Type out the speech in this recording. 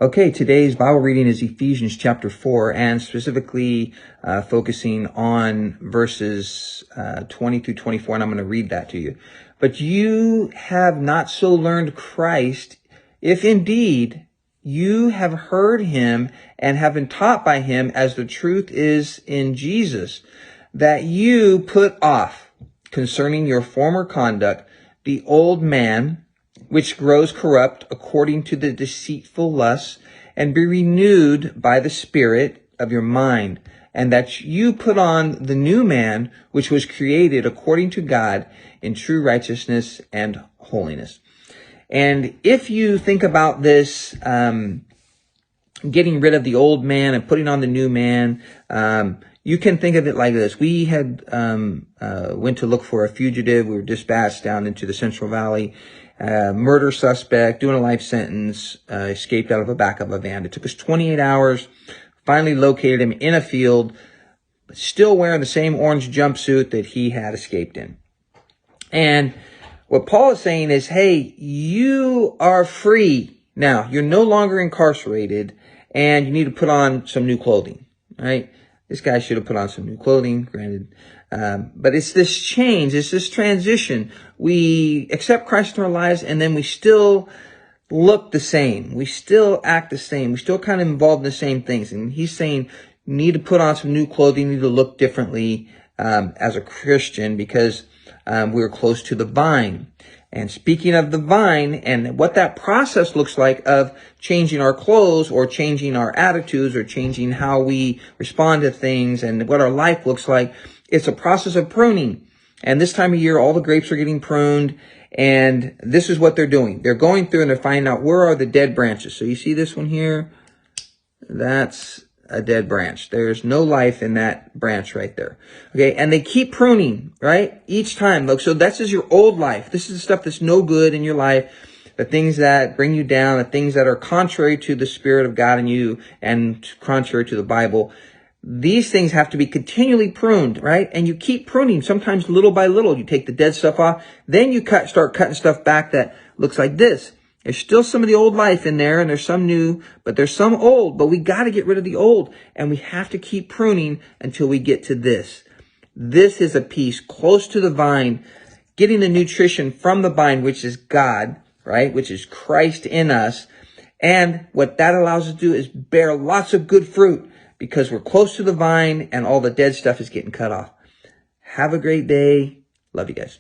Okay, today's Bible reading is Ephesians chapter 4, and specifically focusing on verses 20 through 24, and I'm going to read that to you. But you have not so learned Christ, if indeed you have heard him and have been taught by him as the truth is in Jesus, that you put off concerning your former conduct the old man, which grows corrupt according to the deceitful lusts, and be renewed by the Spirit of your mind, and that you put on the new man, which was created according to God in true righteousness and holiness. And if you think about this, getting rid of the old man and putting on the new man, you can think of it like this. We had went to look for a fugitive. We were dispatched down into the Central Valley. Murder suspect, doing a life sentence, escaped out of the back of a van. It took us 28 hours, finally located him in a field, still wearing the same orange jumpsuit that he had escaped in. And what Paul is saying is, hey, you are free now. You're no longer incarcerated, and you need to put on some new clothing, right? This guy should have put on some new clothing, granted. But it's this change, it's this transition. We accept Christ in our lives, and then we still look the same. We still act the same. We still kind of involved in the same things. And he's saying you need to put on some new clothing, you need to look differently as a Christian, because we're close to the vine. And speaking of the vine and what that process looks like of changing our clothes or changing our attitudes or changing how we respond to things and what our life looks like, it's a process of pruning. And this time of year, all the grapes are getting pruned, and this is what they're doing. They're going through and they're finding out where are the dead branches. So you see this one here? That's a dead branch. There's no life in that branch right there. Okay. And they keep pruning, right? Each time. Look, so this is your old life. This is the stuff that's no good in your life. The things that bring you down, the things that are contrary to the Spirit of God in you and contrary to the Bible. These things have to be continually pruned, right? And you keep pruning, sometimes little by little. You take the dead stuff off. Then you start cutting stuff back that looks like this. There's still some of the old life in there, and there's some new, but there's some old. But we got to get rid of the old, and we have to keep pruning until we get to this. This is a piece close to the vine, getting the nutrition from the vine, which is God, right? Which is Christ in us. And what that allows us to do is bear lots of good fruit because we're close to the vine and all the dead stuff is getting cut off. Have a great day. Love you guys.